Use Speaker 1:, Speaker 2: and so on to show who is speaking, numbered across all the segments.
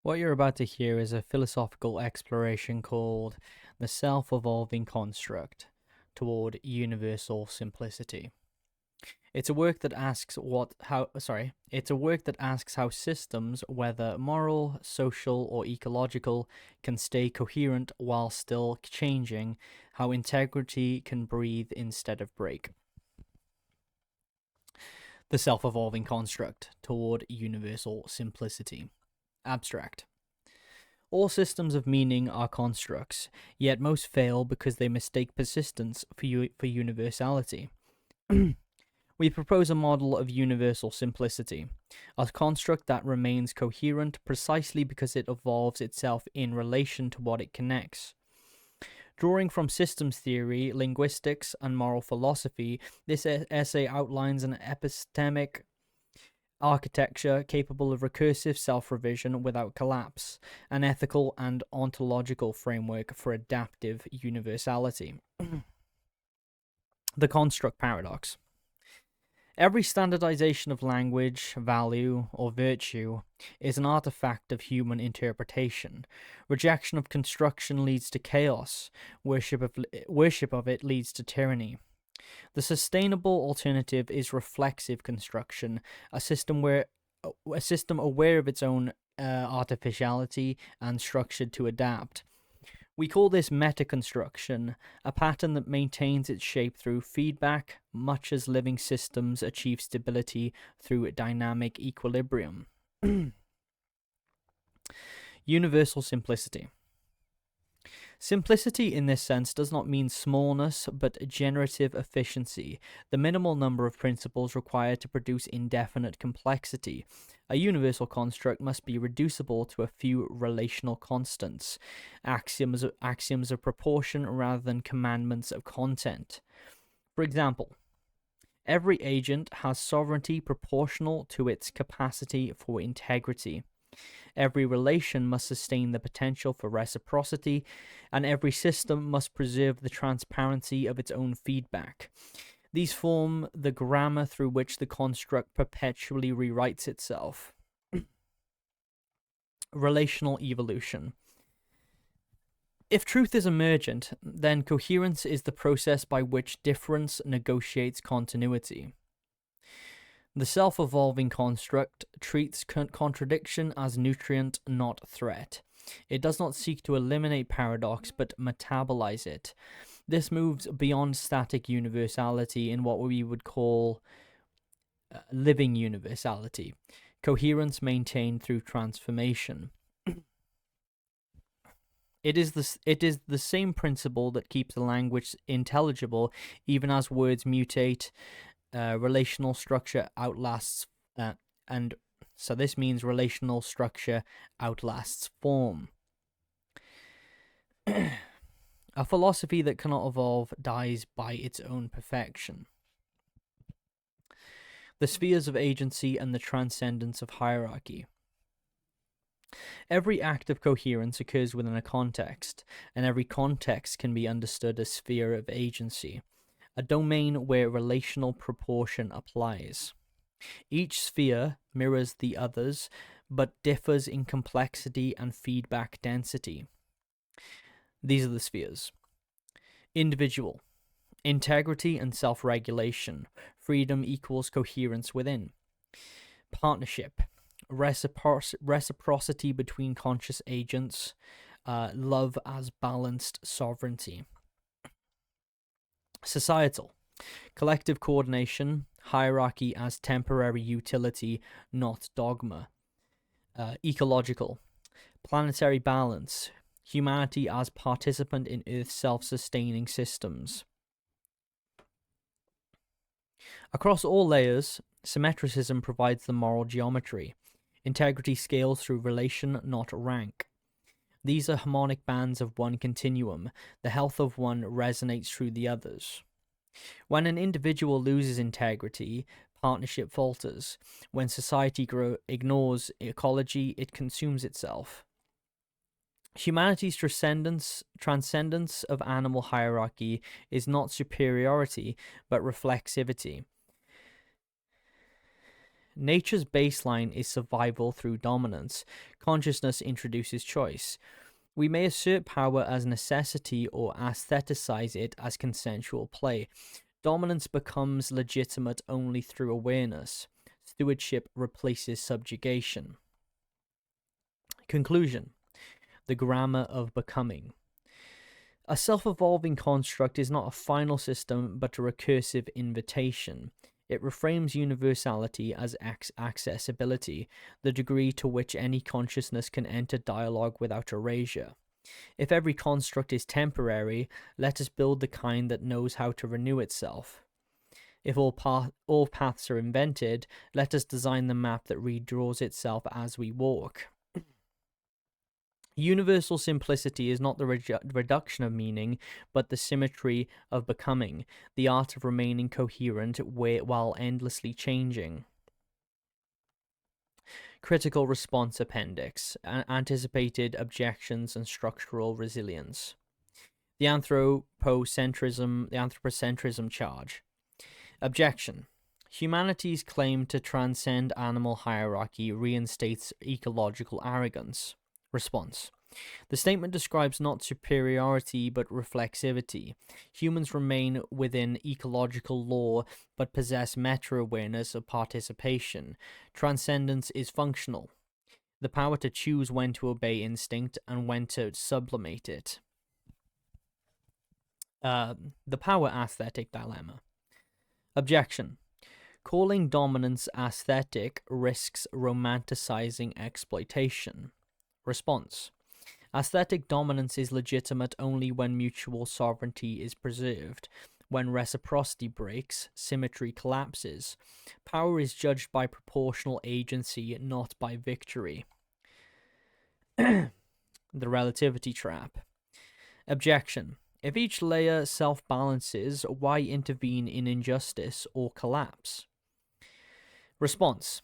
Speaker 1: What you're about to hear is a philosophical exploration called The Self-Evolving Construct Toward Universal Simplicity. It's a work that asks how systems, whether moral, social, or ecological, can stay coherent while still changing, how integrity can breathe instead of break. The Self-Evolving Construct Toward Universal Simplicity. Abstract. All systems of meaning are constructs, yet most fail because they mistake persistence for universality. We propose a model of universal simplicity, a construct that remains coherent precisely because it evolves itself in relation to what it connects. Drawing from systems theory, linguistics, and moral philosophy, this essay outlines an epistemic architecture capable of recursive self-revision without collapse, an ethical and ontological framework for adaptive universality. The construct paradox. Every standardization of language, value, or virtue is an artifact of human interpretation. Rejection of construction leads to chaos. Worship of it leads to tyranny. The sustainable alternative is reflexive construction, a system aware of its own artificiality and structured to adapt. We call this meta-construction, a pattern that maintains its shape through feedback, much as living systems achieve stability through dynamic equilibrium. Universal simplicity. Simplicity in this sense does not mean smallness, but generative efficiency, the minimal number of principles required to produce indefinite complexity. A universal construct must be reducible to a few relational constants, axioms of proportion rather than commandments of content. For example, every agent has sovereignty proportional to its capacity for integrity. Every relation must sustain the potential for reciprocity, and every system must preserve the transparency of its own feedback. These form the grammar through which the construct perpetually rewrites itself. Relational evolution. If truth is emergent, then coherence is the process by which difference negotiates continuity. The self-evolving construct treats contradiction as nutrient, not threat. It does not seek to eliminate paradox, but metabolize it. This moves beyond static universality in what we would call living universality, coherence maintained through transformation. It is the same principle that keeps the language intelligible even as words mutate. Relational structure outlasts, and so this means relational structure outlasts form. A philosophy that cannot evolve dies by its own perfection. The spheres of agency and the transcendence of hierarchy. Every act of coherence occurs within a context, and every context can be understood as sphere of agency, a domain where relational proportion applies. Each sphere mirrors the others, but differs in complexity and feedback density. These are the spheres. Individual. Integrity and self-regulation. Freedom equals coherence within. Partnership. Reciprocity between conscious agents. Love as balanced sovereignty. Societal. Collective coordination. Hierarchy as temporary utility, not dogma. Ecological. Planetary balance. Humanity as participant in Earth's self-sustaining systems. Across all layers, symmetricism provides the moral geometry. Integrity scales through relation, not rank. These are harmonic bands of one continuum. The health of one resonates through the others. When an individual loses integrity, partnership falters. When society ignores ecology, it consumes itself. Humanity's transcendence of animal hierarchy is not superiority, but reflexivity. Nature's baseline is survival through dominance. Consciousness introduces choice. We may assert power as necessity or aestheticize it as consensual play. Dominance becomes legitimate only through awareness. Stewardship replaces subjugation. Conclusion: the grammar of becoming. A self-evolving construct is not a final system, but a recursive invitation. It reframes universality as accessibility, the degree to which any consciousness can enter dialogue without erasure. If every construct is temporary, let us build the kind that knows how to renew itself. If all paths are invented, let us design the map that redraws itself as we walk. Universal simplicity is not the reduction of meaning, but the symmetry of becoming, the art of remaining coherent while endlessly changing. Critical response appendix, anticipated objections and structural resilience. The anthropocentrism charge. Objection: humanity's claim to transcend animal hierarchy reinstates ecological arrogance. Response: the statement describes not superiority but reflexivity. Humans remain within ecological law but possess meta-awareness of participation. Transcendence is functional. The power to choose when to obey instinct and when to sublimate it. The power aesthetic dilemma. Objection: calling dominance aesthetic risks romanticizing exploitation. Response: aesthetic dominance is legitimate only when mutual sovereignty is preserved. When reciprocity breaks, symmetry collapses. Power is judged by proportional agency, not by victory. The relativity trap. Objection: if each layer self-balances, why intervene in injustice or collapse? Response: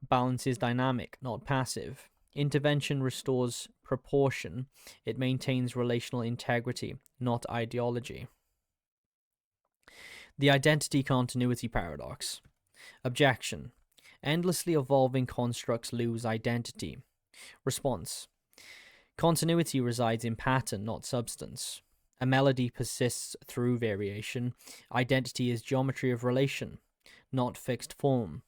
Speaker 1: balance is dynamic, not passive. Intervention restores proportion. It maintains relational integrity, not ideology. The identity continuity paradox. Objection: endlessly evolving constructs lose identity. Response: continuity resides in pattern, not substance. A melody persists through variation. Identity is geometry of relation, not fixed form.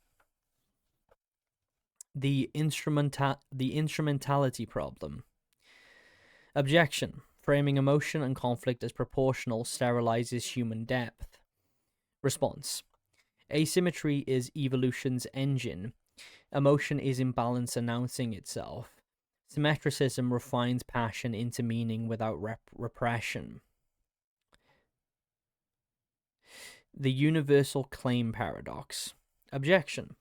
Speaker 1: The instrumentality problem. Objection: framing emotion and conflict as proportional sterilizes human depth. Response: asymmetry is evolution's engine. Emotion is imbalance announcing itself. Symmetricism refines passion into meaning without repression. The universal claim paradox. Objection: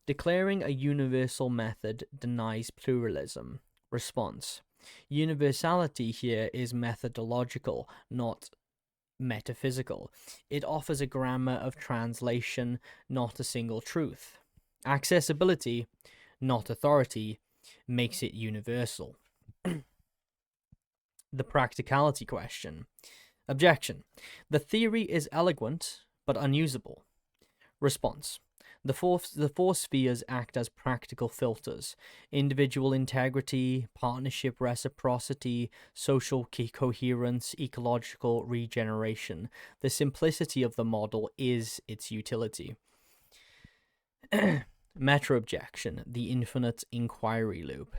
Speaker 1: declaring a universal method denies pluralism. Response: universality here is methodological, not metaphysical. It offers a grammar of translation, not a single truth. Accessibility, not authority, makes it universal. The practicality question. Objection: the theory is eloquent, but unusable. Response: the four spheres act as practical filters: individual integrity, partnership reciprocity, social coherence, ecological regeneration. The simplicity of the model is its utility. Meta objection, the infinite inquiry loop.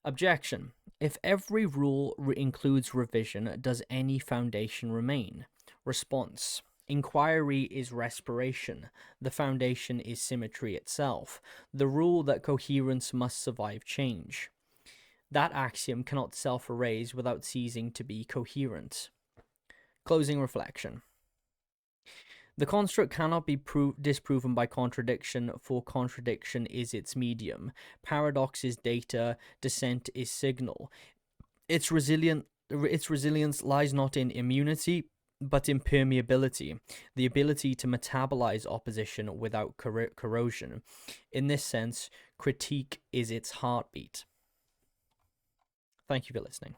Speaker 1: Objection: if every rule includes revision, does any foundation remain? Response: inquiry is respiration. The foundation is symmetry itself. The rule that coherence must survive change. That axiom cannot self-erase without ceasing to be coherent. Closing reflection. The construct cannot be disproven by contradiction, for contradiction is its medium. Paradox is data, dissent is signal. Its resilience lies not in immunity, but in permeability, the ability to metabolize opposition without corrosion. In this sense, critique is its heartbeat. Thank you for listening.